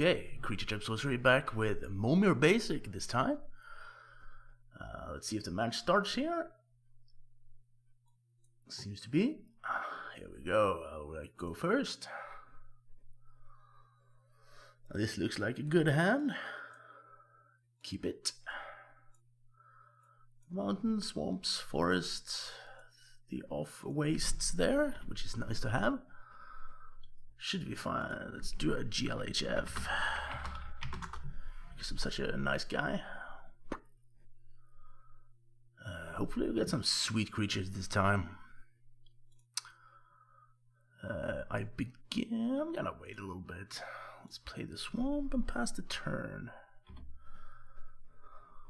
Okay, creature type sorcery back with Momir Basic this time. Let's see if the match starts here. Seems to be. Here we go. I'll go first. This looks like a good hand. Keep it. Mountains, swamps, forests, the off wastes there, which is nice to have. Should be fine. Let's do a GLHF. Because I'm such a nice guy. Hopefully we'll get some sweet creatures this time. I'm gonna wait a little bit. Let's play the swamp and pass the turn.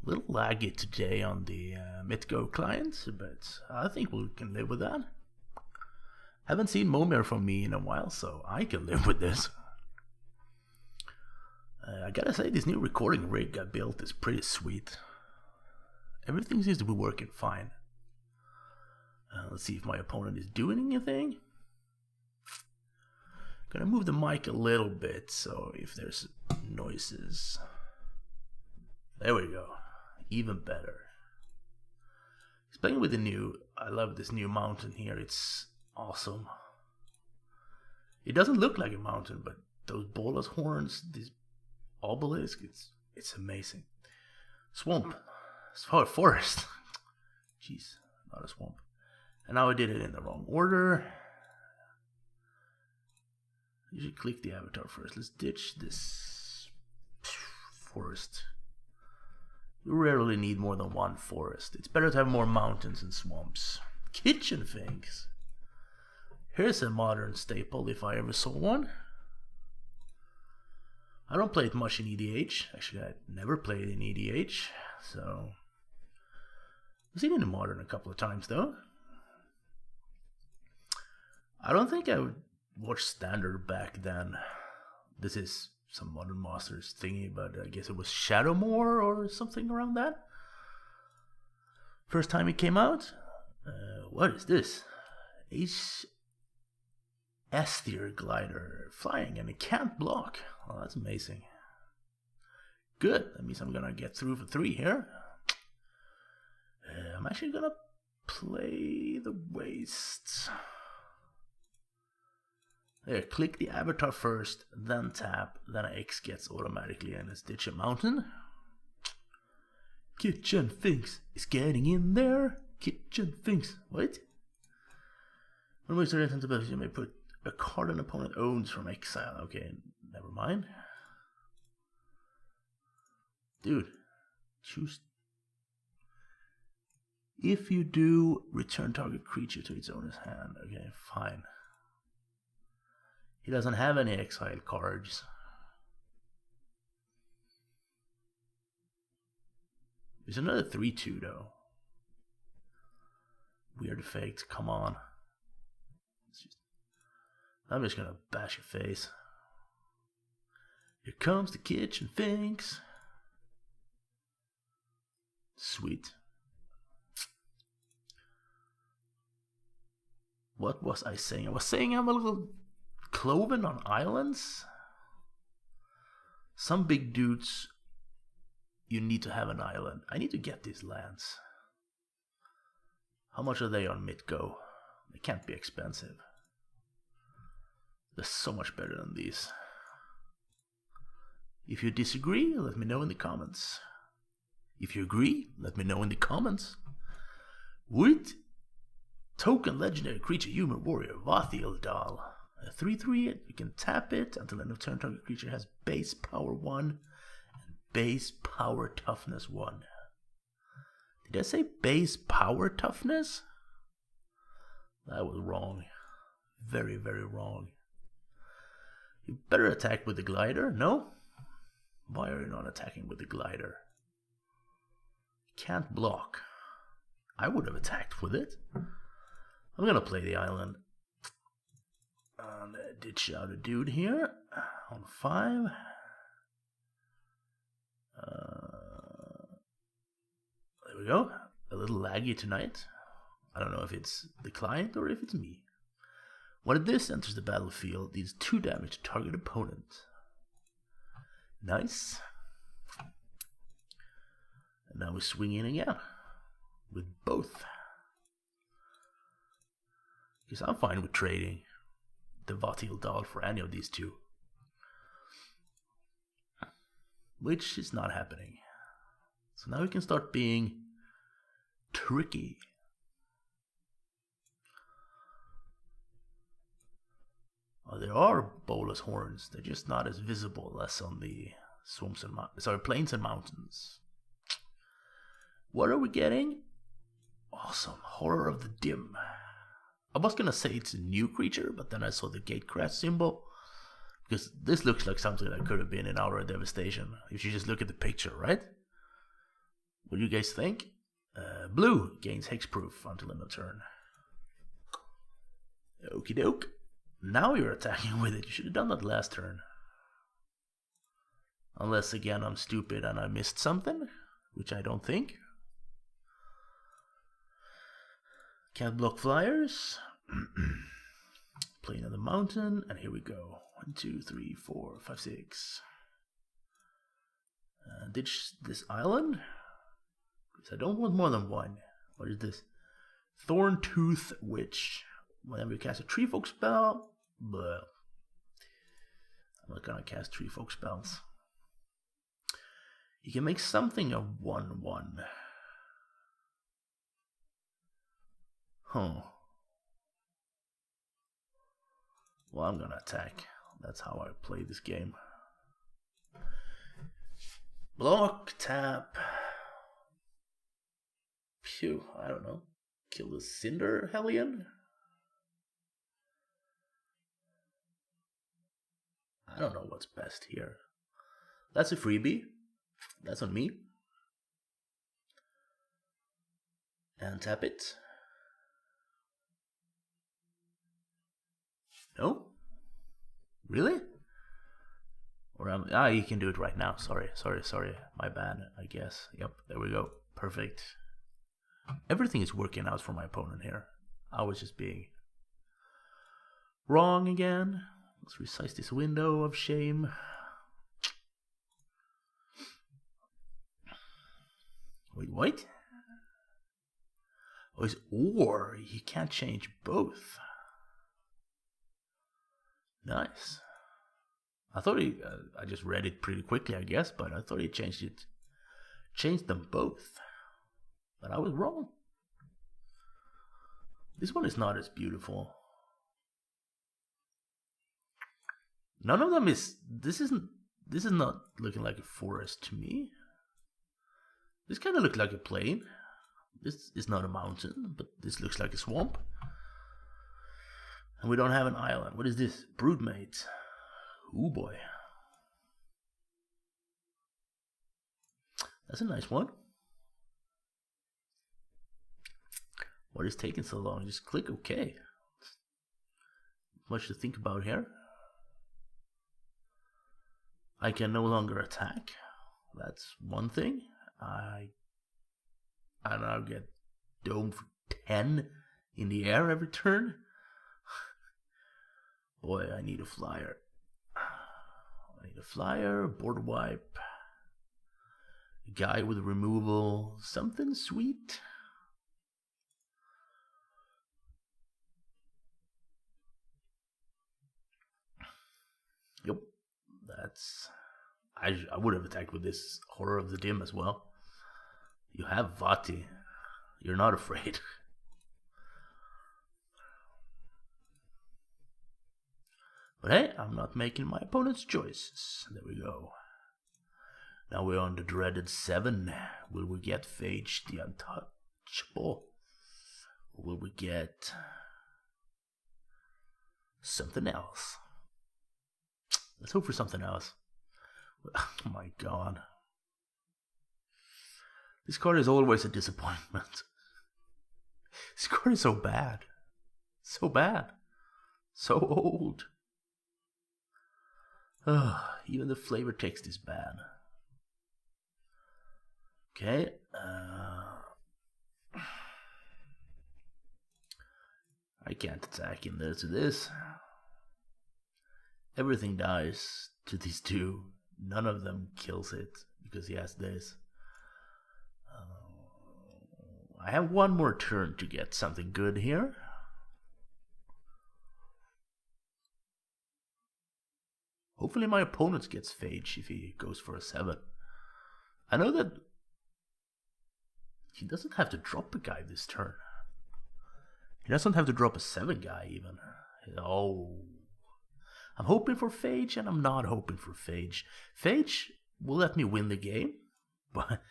A little laggy today on the MidGo client, but I think we can live with that. Haven't seen Momir from me in a while, so I can live with this. I gotta say, this new recording rig I built is pretty sweet. Everything seems to be working fine. Let's see if my opponent is doing anything. Gonna move the mic a little bit, so if there's noises. There we go. Even better. He's playing with the new. I love this new mountain here. It's awesome. It doesn't look like a mountain, but those bolus horns, these obelisks, it's amazing. Swamp. Forest. Jeez, not a swamp. And now I did it in the wrong order. You should click the avatar first. Let's ditch this forest. You rarely need more than one forest. It's better to have more mountains and swamps. Kitchen things. Here's a modern staple if I ever saw one. I don't play it much in EDH. Actually, I never played in EDH. So I've seen it in modern a couple of times though. I don't think I would watch standard back then. This is some Modern Masters thingy, but I guess it was Shadowmoor or something around that. First time it came out. What is this? Aesthir glider flying and it can't block. Oh, that's amazing. Good. That means I'm gonna get through for 3 here. I'm actually gonna play the Wastes. There, click the avatar first, then tap, then X gets automatically and let's ditch a mountain. Kitchen Finks is getting in there. Kitchen Finks. What? When we start into the you may put a card an opponent owns from exile. Okay, never mind. Dude, choose. If you do, return target creature to its owner's hand. Okay, fine. He doesn't have any exile cards. There's another 3/2 though. Weird effect, come on. I'm just gonna bash your face. Here comes the Kitchen Finks. Sweet. What was I saying? I was saying I'm a little cloven on islands. Some big dudes, you need to have an island. I need to get these lands. How much are they on MidGo? They can't be expensive. They're so much better than these. If you disagree, let me know in the comments. If you agree, let me know in the comments. Would token legendary creature human warrior Vathiel a 3/3, you can tap it until end of turn. Target creature has base power 1 and base power toughness 1. Did I say base power toughness? That was wrong. Very, very wrong. You better attack with the glider. No? Why are you not attacking with the glider? Can't block. I would have attacked with it. I'm gonna play the island. And ditch out a dude here on 5. There we go. A little laggy tonight. I don't know if it's the client or if it's me. When this enters the battlefield, deals 2 damage to target opponent. Nice. And now we swing in again with both. Because I'm fine with trading the Vatil Dal for any of these two. Which is not happening. So now we can start being tricky. Oh, there are bolus horns. They're just not as visible as on the swamps and plains and mountains. What are we getting? Awesome. Horror of the Dim. I was gonna say it's a new creature, but then I saw the Gatecrash symbol. Because this looks like something that could have been in Aura Devastation. If you just look at the picture, right? What do you guys think? Blue gains hexproof until end of turn. Okie doke. Now you're attacking with it. You should have done that last turn. Unless, again, I'm stupid and I missed something. Which I don't think. Can't block flyers. Plane of the mountain. And here we go. 1, 2, 3, 4, 5, 6. Ditch this island. Because I don't want more than one. What is this? Thorntooth Witch. Whenever you cast a tree folk spell. Blah. I'm not gonna cast tree folk spells. You can make something a 1/1. Huh. Well, I'm gonna attack. That's how I play this game. Block, tap. Phew, I don't know. Kill the Cinder Hellion? I don't know what's best here. That's a freebie. That's on me. And tap it. No? Really? Or you can do it right now. Sorry. My bad, I guess. Yep, there we go. Perfect. Everything is working out for my opponent here. I was just being wrong again. Let's resize this window of shame. Wait, what? Oh, it's or. You can't change both. Nice. I thought I just read it pretty quickly, I guess, but I thought he changed them both. But I was wrong. This one is not as beautiful. None of them is. This is not looking like a forest to me. This kind of looks like a plain. This is not a mountain, but this looks like a swamp. And we don't have an island. What is this? Broodmate. Ooh boy. That's a nice one. What is taking so long? Just click OK. Much to think about here. I can no longer attack. That's one thing. I now get dome for 10 in the air every turn. Boy, I need a flyer. Board wipe. A guy with removal. Something sweet. Yep. That's... I would have attacked with this Horror of the Dim as well. You have Vati. You're not afraid. But hey, I'm not making my opponent's choices. There we go. Now we're on the dreaded 7. Will we get Phage the Untouchable? Or will we get something else? Let's hope for something else. Oh my god. This card is always a disappointment. This card is so bad. So bad. So old. Even the flavor text is bad. Okay. I can't attack in there to this. Everything dies to these two. none of them kills it because he has this. I have one more turn to get something good here. Hopefully my opponent gets Phage if he goes for a 7. I know that he doesn't have to drop a guy this turn. He doesn't have to drop a 7 guy even. Oh. I'm hoping for Phage and I'm not hoping for Phage. Phage will let me win the game, but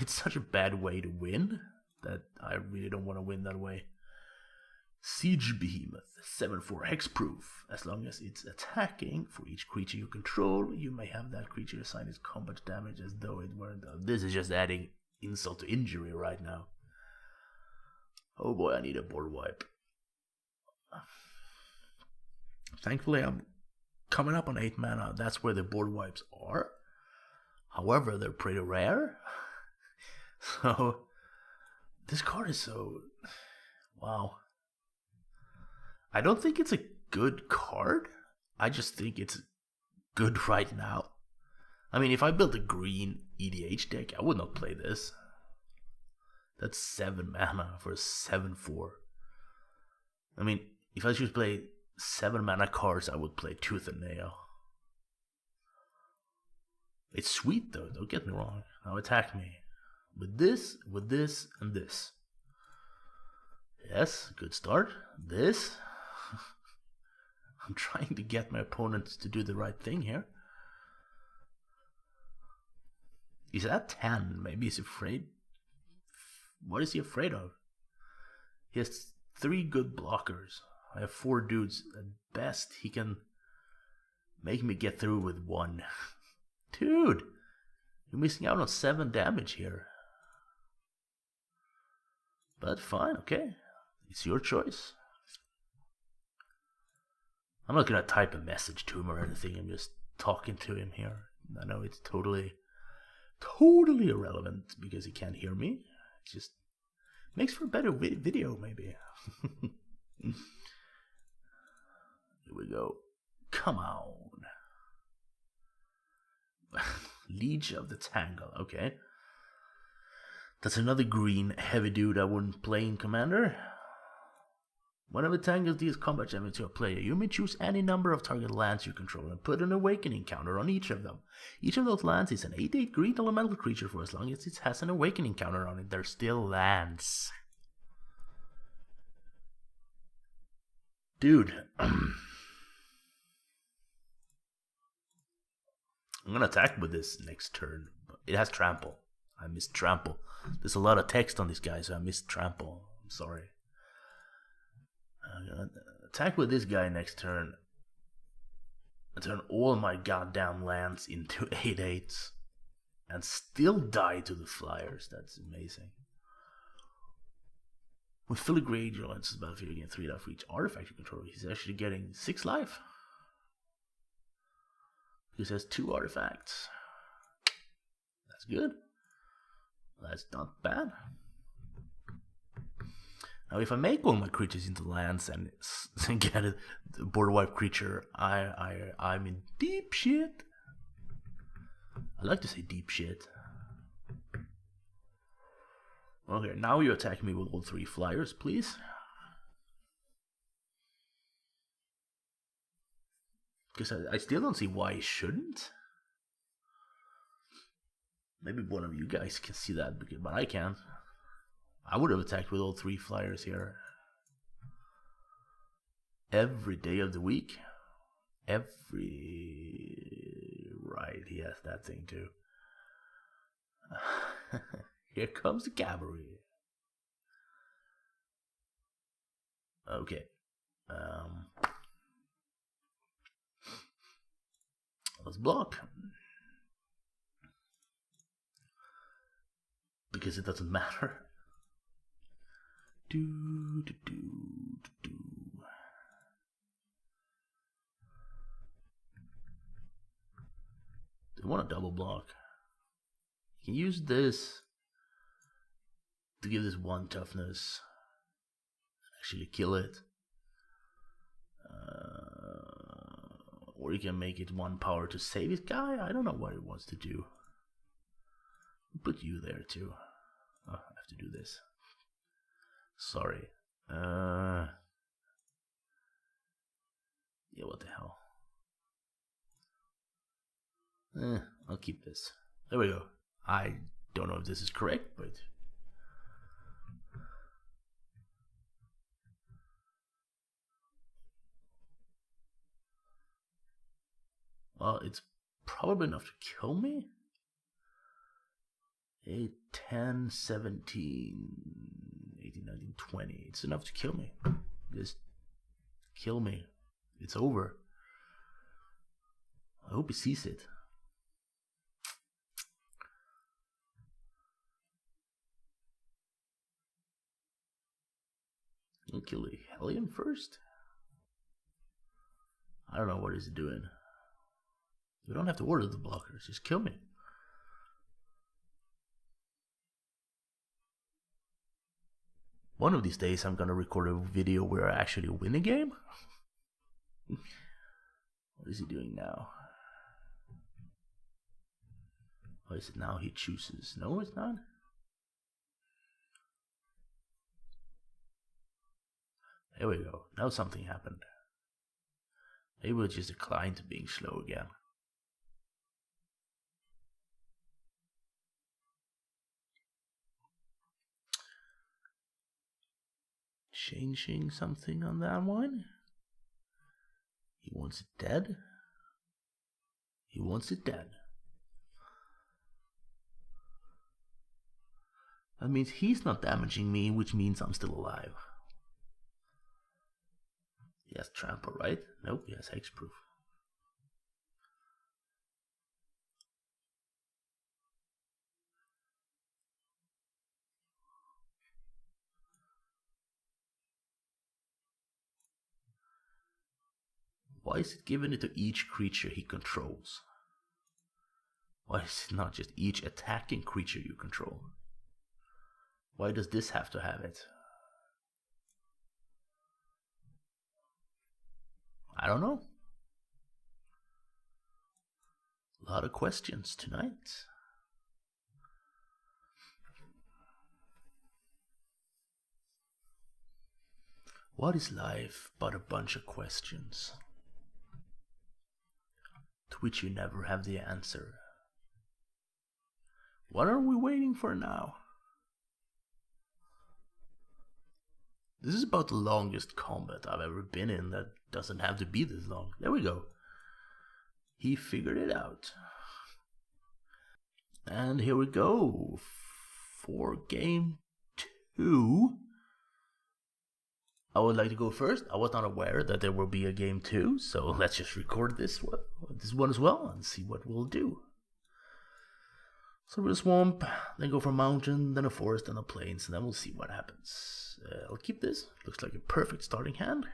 it's such a bad way to win that I really don't want to win that way. Siege Behemoth, 7/4 hexproof. As long as it's attacking for each creature you control, you may have that creature assign its combat damage as though it weren't. This is just adding insult to injury right now. Oh boy, I need a board wipe. Thankfully, I'm coming up on 8 mana. That's where the board wipes are. However, they're pretty rare. So, this card is so... Wow. I don't think it's a good card. I just think it's good right now. I mean, if I built a green EDH deck, I would not play this. That's 7 mana for a 7/4. I mean, if I should play 7 mana cards, I would play Tooth and Nail. It's sweet though, don't get me wrong. Now attack me. With this, and this. Yes, good start. This. I'm trying to get my opponents to do the right thing here. He's at 10. Maybe he's afraid. What is he afraid of? He has 3 good blockers. I have 4 dudes. At best, he can make me get through with 1. Dude, you're missing out on 7 damage here. But fine, okay. It's your choice. I'm not gonna type a message to him or anything. I'm just talking to him here. I know it's totally irrelevant because he can't hear me. It just makes for a better video, maybe. Here we go. Come on. Liege of the Tangle. Okay. That's another green heavy dude I wouldn't play in Commander. Whenever Tangle deals combat damage to a player, you may choose any number of target lands you control and put an awakening counter on each of them. Each of those lands is an 8/8 green elemental creature for as long as it has an awakening counter on it. They're still lands. Dude. I'm gonna attack with this next turn. It has trample. I missed trample. There's a lot of text on this guy, so I missed trample. I'm sorry. I'm gonna attack with this guy next turn. I turn all my goddamn lands into 8/8s. And still die to the flyers. That's amazing. With Filigree Angel enters the battlefield, you gain 3 life for each artifact you control. He's actually getting 6 life. He has 2 artifacts. That's good. That's not bad. Now, if I make all my creatures into lands and get a board wipe creature, I'm in deep shit. I like to say deep shit. Okay, now you attack me with all 3 flyers, please. Because I still don't see why I shouldn't. Maybe one of you guys can see that, but I can't. I would have attacked with all 3 flyers here. Every day of the week. Right, he has that thing too. Here comes the cavalry. Okay. Let's block. Because it doesn't matter. They want a double block. You can use this to give this 1 toughness. Actually kill it. Or you can make it 1 power to save his guy. I don't know what it wants to do. Put you there too. Oh, I have to do this. Sorry. Yeah, what the hell. I'll keep this. There we go. I don't know if this is correct, but... well, it's probably enough to kill me. 8, 10, 17, 18, 19, 20. It's enough to kill me. Just kill me. It's over. I hope he sees it. I'll kill the Hellion first. I don't know what he's doing. You don't have to order the blockers, just kill me. One of these days I'm gonna record a video where I actually win a game. What is he doing now? Oh, is it now he chooses? No, it's not. There we go. Now something happened. Maybe we'll just decline to being slow again. Changing something on that one. He wants it dead. He wants it dead. That means he's not damaging me, which means I'm still alive. He has trample, right? Nope, he has hexproof. Why is it given it to each creature he controls? Why is it not just each attacking creature you control? Why does this have to have it? I don't know. A lot of questions tonight. What is life but a bunch of questions, to which you never have the answer? What are we waiting for now? This is about the longest combat I've ever been in that doesn't have to be this long. There we go. He figured it out. And here we go for game 2. I would like to go first. I was not aware that there will be a game 2, so let's just record this one as well and see what we'll do. So we'll swamp, then go for a mountain, then a forest, then a plains, and then we'll see what happens. I'll keep this. Looks like a perfect starting hand.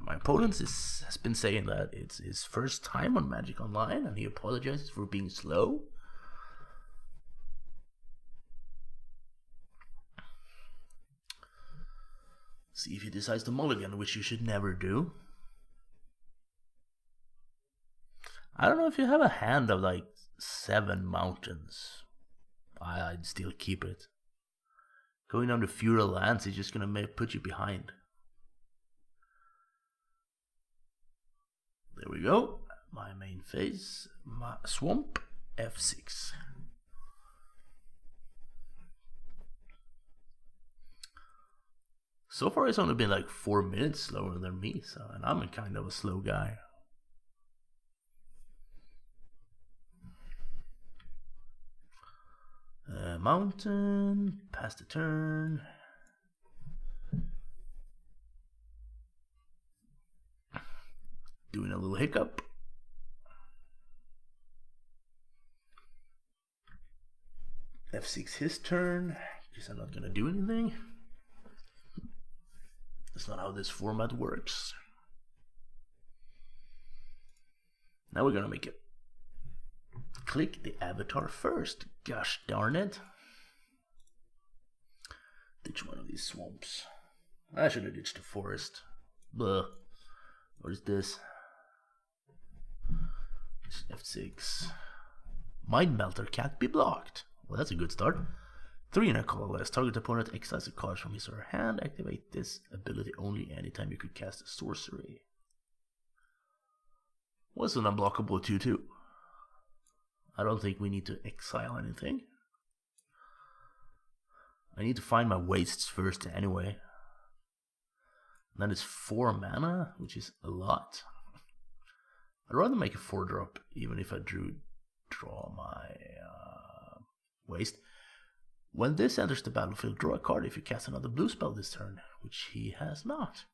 My opponent has been saying that it's his first time on Magic Online, and he apologizes for being slow. See if he decides to mulligan, which you should never do. I don't know if you have a hand of like 7 mountains. I'd still keep it. Going down to feudal lands is just gonna put you behind. There we go. My main phase, my swamp, F6. So far it's only been like 4 minutes slower than me, and I'm a kind of a slow guy. Mountain, pass the turn. Doing a little hiccup. F6 his turn. Guess I'm not gonna do anything. That's not how this format works. Now we're gonna make it. Click the avatar first. Gosh darn it. Ditch one of these swamps. I should have ditched the forest. Blah. What is this? F6. Mind Melter can't be blocked. Well, that's a good start. 3 in a colorless. Target opponent exiles a card from his or her hand. Activate this ability only anytime you could cast a sorcery. What's an unblockable 2/2? I don't think we need to exile anything. I need to find my wastes first anyway. And that is 4 mana, which is a lot. I'd rather make a 4-drop, even if I draw my waste. When this enters the battlefield, draw a card if you cast another blue spell this turn, which he has not.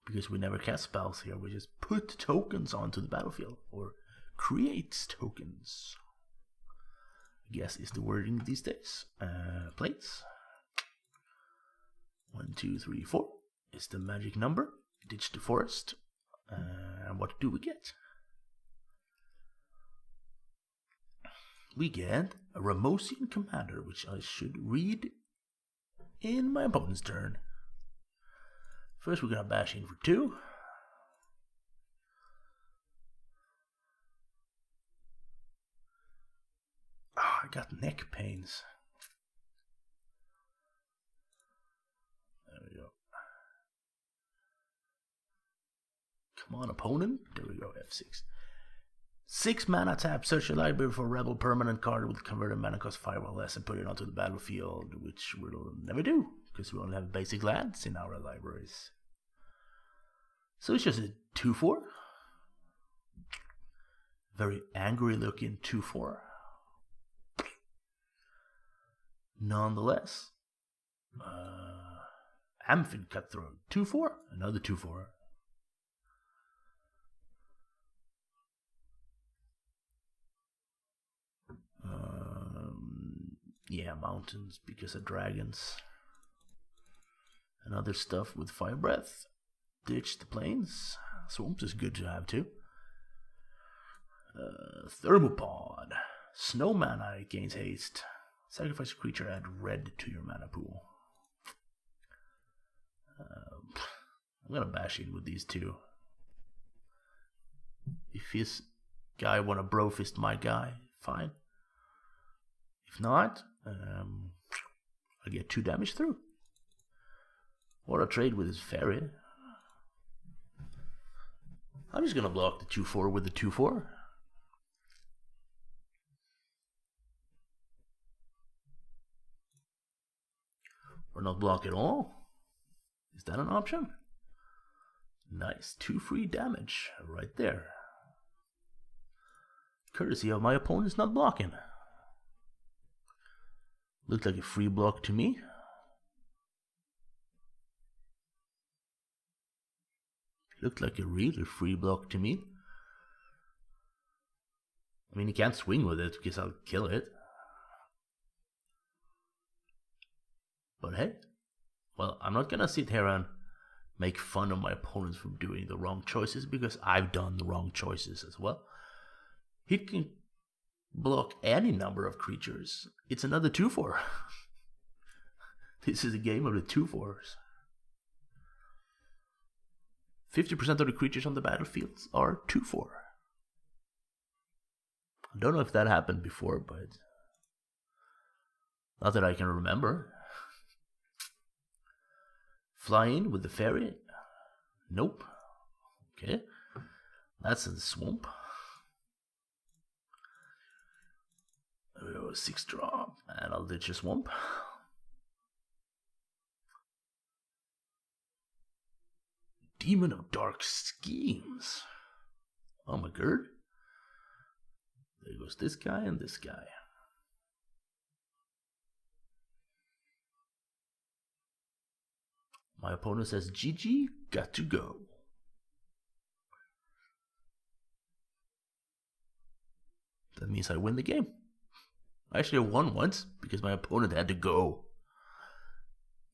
Because we never cast spells here, we just put tokens onto the battlefield, or create tokens, I guess is the wording these days. Plates. 1, 2, 3, 4 is the magic number. Ditch the forest. And what do we get? We get a Ramosian Commander, which I should read in my opponent's turn. First, we're gonna bash in for 2. I got neck pains. There we go. Come on, opponent. There we go, F6. 6 mana tap, search your library for a rebel permanent card with converted mana cost 5 or less and put it onto the battlefield, which we'll never do, because we only have basic lands in our libraries. So it's just a 2/4. Very angry looking 2/4. Nonetheless, Amphin Cutthroat 2/4, another 2/4. Yeah, mountains because of dragons and other stuff with fire breath. Ditch the plains. Swamps is good to have too. Thermopod. Snow mana, it gains haste. Sacrifice a creature, add red to your mana pool. I'm gonna bash in with these 2. If his guy wanna bro fist my guy, fine. If not, I'll get 2 damage through. Or I'll trade with his fairy. I'm just gonna block the 2/4 with the 2/4. Or not block at all. Is that an option? Nice, 2 free damage right there. Courtesy of my opponent's not blocking. Looked like a free block to me. Looked like a really free block to me. I mean, he can't swing with it because I'll kill it. But hey, well, I'm not gonna sit here and make fun of my opponents for doing the wrong choices, because I've done the wrong choices as well. He can block any number of creatures. It's another 2/4. This is a game of the 2/4s. 50% of the creatures on the battlefields are 2/4. I don't know if that happened before, but not that I can remember. Fly in with the fairy? Nope. Okay. That's in the swamp. There we go, 6-drop, and I'll ditch a swamp. Demon of Dark Schemes. Oh my god. There goes this guy and this guy. My opponent says, GG, got to go. That means I win the game. Actually, I won once because my opponent had to go.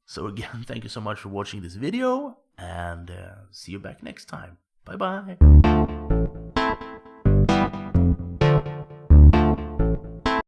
So again, thank you so much for watching this video, and see you back next time. Bye bye.